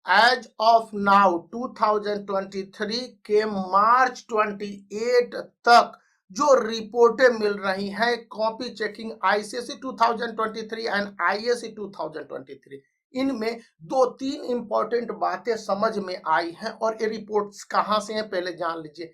As of now 2023 के मार्च 28 तक जो रिपोर्टें मिल रही हैं copy checking ICSE 2023 and ISC 2023, इनमें दो तीन इंपॉर्टेंट बातें समझ में आई हैं। और ये रिपोर्ट्स कहां से हैं पहले जान लीजिए।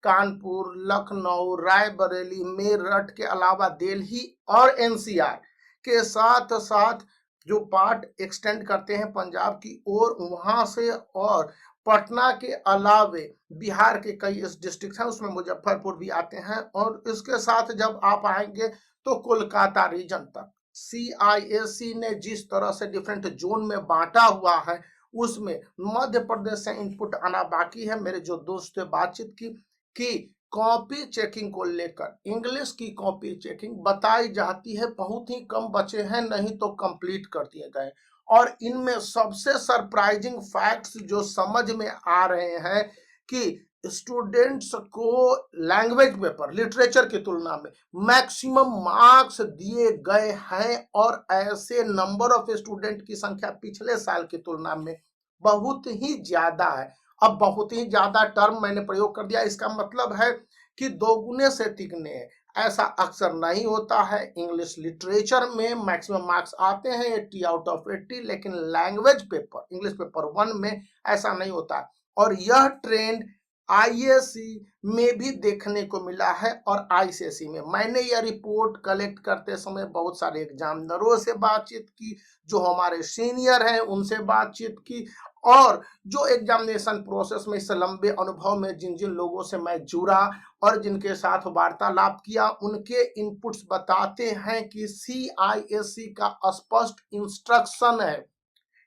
कानपुर, लखनऊ, रायबरेली, मेरठ के अलावा दिल्ली और एनसीआर के साथ साथ जो पार्ट एक्सटेंड करते हैं पंजाब की ओर, वहां से और पटना के अलावे बिहार के कई डिस्ट्रिक्ट हैं, उसमें मुजफ्फरपुर भी आते हैं। और इसके साथ जब आप आएंगे तो कोलकाता रीजन तक सीआईएससी ने जिस तरह से डिफरेंट जोन में बांटा हुआ है, उसमें मध्य प्रदेश से इनपुट आना बाकी है। मेरे जो दोस्त से बातचीत की कि कॉपी चेकिंग को लेकर इंग्लिश की कॉपी चेकिंग बताई जाती है, बहुत ही कम बचे हैं, नहीं तो कंप्लीट कर दिए गए। और इनमें सबसे सरप्राइजिंग फैक्ट्स जो समझ में आ रहे हैं कि स्टूडेंट्स को लैंग्वेज पेपर लिटरेचर की तुलना में मैक्सिमम मार्क्स दिए गए हैं। और ऐसे नंबर ऑफ स्टूडेंट की संख्या पिछले साल की तुलना में बहुत ही ज्यादा है। अब बहुत ही ज्यादा टर्म मैंने प्रयोग कर दिया, इसका मतलब है कि दोगुने से तिगुने है। ऐसा अक्सर नहीं होता है। इंग्लिश लिटरेचर में मैक्सिमम मार्क्स आते हैं 80 आउट ऑफ 80, लेकिन लैंग्वेज पेपर इंग्लिश पेपर 1 में ऐसा नहीं होता। और यह ट्रेंड आईएससी में भी देखने को मिला है और आईसीएसई में। मैंने यह रिपोर्ट कलेक्ट करते समय बहुत सारे एग्जामिनरों से बातचीत की, जो हमारे सीनियर हैं उनसे बातचीत की, और जो एग्जामिनेशन प्रोसेस में इस लंबे अनुभव में जिन जिन लोगों से मैं जुड़ा और जिनके साथ वार्तालाप किया, उनके इनपुट्स बताते हैं कि सीआईएससी का स्पष्ट इंस्ट्रक्शन है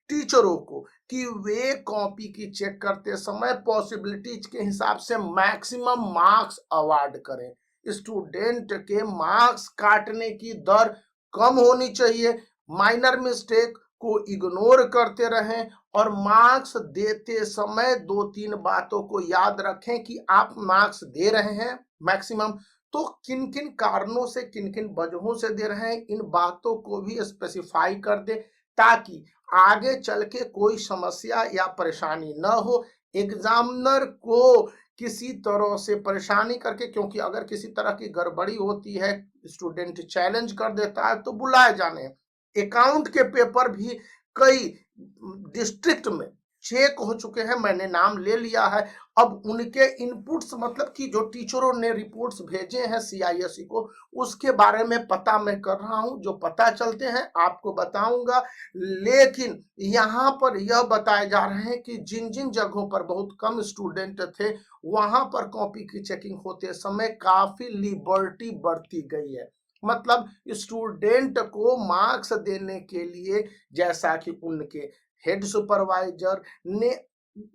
टीचरों को कि वे कॉपी की चेक करते समय पॉसिबिलिटीज के हिसाब से मैक्सिमम मार्क्स अवार्ड करें। स्टूडेंट के मार्क्स काटने की दर कम होनी चाहिए, माइनर मिस्टेक को इग्नोर करते रहें, और मार्क्स देते समय दो तीन बातों को याद रखें कि आप मार्क्स दे रहे हैं मैक्सिमम तो किन किन कारणों से, किन किन वजहों से दे रहे हैं, इन बातों को भी स्पेसिफाई कर दे ताकि आगे चल के कोई समस्या या परेशानी न हो एग्जामिनर को किसी तरह से परेशानी करके। क्योंकि अगर किसी तरह की गड़बड़ी होती है, स्टूडेंट चैलेंज कर देता है, तो बुलाए जाने। अकाउंट के पेपर भी कई डिस्ट्रिक्ट में चेक हो चुके हैं, मैंने नाम ले लिया है। अब उनके इनपुट्स मतलब कि जो टीचरों ने रिपोर्ट्स भेजे हैं सीआईएससी को, उसके बारे में पता मैं कर रहा हूं, जो पता चलते हैं आपको बताऊंगा। लेकिन यहाँ पर यह बताए जा रहे हैं कि जिन जिन जगहों पर बहुत कम स्टूडेंट थे, वहां पर कॉपी की चेकिंग होते समय काफी लिबर्टी बरती गई है। मतलब स्टूडेंट को मार्क्स देने के लिए जैसा कि उनके हेड सुपरवाइजर ने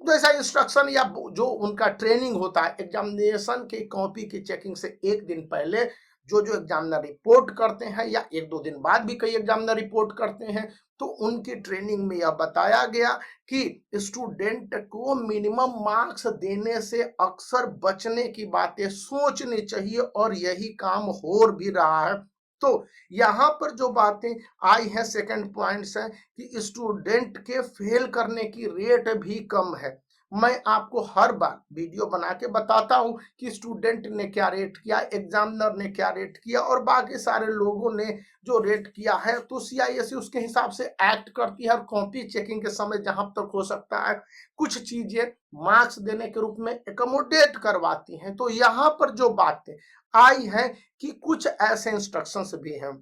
जैसा इंस्ट्रक्शन या जो उनका ट्रेनिंग होता है एग्जामिनेशन की कॉपी की चेकिंग से एक दिन पहले, जो जो एग्जामिनर रिपोर्ट करते हैं या एक दो दिन बाद भी कई एग्जामिनर रिपोर्ट करते हैं, तो उनकी ट्रेनिंग में यह बताया गया कि स्टूडेंट को मिनिमम मार्क्स देने से अक्सर बचने की बातें सोचनी चाहिए, और यही काम हो भी रहा है। तो यहाँ पर जो बातें आई हैं, सेकंड पॉइंट्स है कि स्टूडेंट के फेल करने की रेट भी कम है। मैं आपको हर बार वीडियो बना के बताता हूं कि स्टूडेंट ने क्या रेट किया, एग्जामिनर ने क्या रेट किया, और बाकी सारे लोगों ने जो रेट किया है, तो सीआईएससी उसके हिसाब से एक्ट करती है। और कॉपी चेकिंग के समय जहां तक हो सकता है कुछ चीजें मार्क्स देने के रूप में एकोमोडेट करवाती हैं। तो यहाँ पर जो बातें आई है कि कुछ ऐसे इंस्ट्रक्शंस भी हैं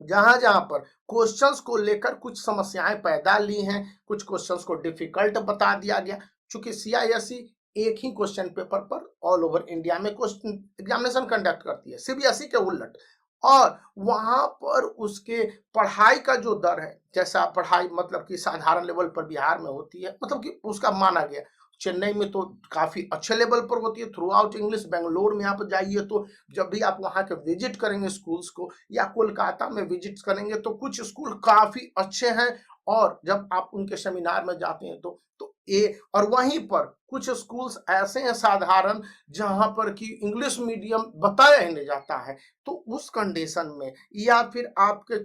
जहां जहां पर क्वेश्चंस को लेकर कुछ समस्याएं पैदा ली हैं, कुछ क्वेश्चंस को डिफिकल्ट बता दिया गया। चूंकि सीआईएससी एक ही क्वेश्चन पेपर पर ऑल ओवर इंडिया में क्वेश्चन एग्जामिनेशन कंडक्ट करती है, सीबीएसई के उलट। और वहां पर उसके पढ़ाई का जो दर है, जैसा पढ़ाई मतलब कि साधारण लेवल पर बिहार में होती है, मतलब कि उसका माना गया चेन्नई में तो काफी अच्छे लेवल पर होती है थ्रू आउट इंग्लिश। बेंगलोर में आप जाइए तो जब भी आप वहां के विजिट करेंगे स्कूल्स को, या कोलकाता में विजिट करेंगे, तो कुछ स्कूल काफी अच्छे हैं। और जब आप उनके सेमिनार में जाते हैं तो ये, और वहीं पर कुछ स्कूल्स ऐसे हैं साधारण जहां पर कि इंग्लिश मीडियम बताया ही नहीं जाता है। तो उस कंडीशन में, या फिर आपके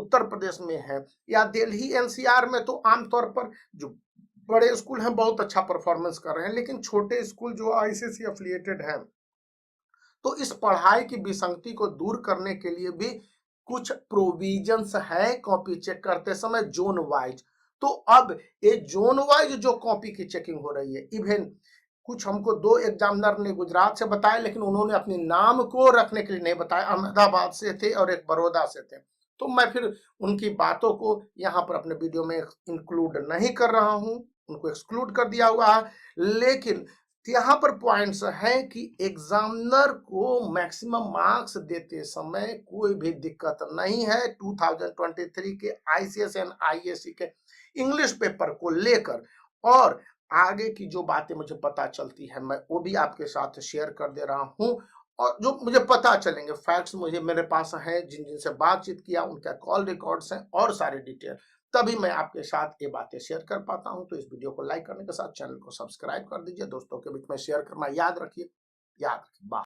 उत्तर प्रदेश में है या दिल्ली एनसीआर में, तो आमतौर पर जो बड़े स्कूल हैं बहुत अच्छा परफॉर्मेंस कर रहे हैं, लेकिन छोटे स्कूल जो आईसीएसई एफिलिएटेड हैं, तो इस पढ़ाई की विसंगति को दूर करने के लिए भी कुछ प्रोविजंस है कॉपी चेक करते समय जोन वाइज। तो अब ये जोन वाइज जो कॉपी की चेकिंग हो रही है, इवन कुछ हमको दो एग्जामिनर ने गुजरात से बताया, लेकिन उन्होंने अपने नाम को रखने के लिए नहीं बताया, अहमदाबाद से थे और एक बड़ौदा से थे। तो मैं फिर उनकी बातों को यहाँ पर अपने वीडियो में इंक्लूड नहीं कर रहा हूँ, उनको एक्सक्लूड कर दिया हुआ है। लेकिन यहाँ पर पॉइंट्स हैं कि एग्जामिनर को मैक्सिमम मार्क्स देते समय कोई भी दिक्कत नहीं है 2023 के आईसीएस एंड आईएससी के इंग्लिश पेपर को लेकर। और आगे की जो बातें मुझे पता चलती है मैं वो भी आपके साथ शेयर कर दे रहा हूँ, और जो मुझे पता चलेंगे फैक्ट्स मुझे मेरे पास हैं, जिन जिनसे बातचीत किया उनका कॉल रिकॉर्ड्स हैं और सारे डिटेल, तभी मैं आपके साथ ये बातें शेयर कर पाता हूं। तो इस वीडियो को लाइक करने के साथ चैनल को सब्सक्राइब कर दीजिए, दोस्तों के बीच में शेयर करना याद रखिए। याद रखिए। बाय।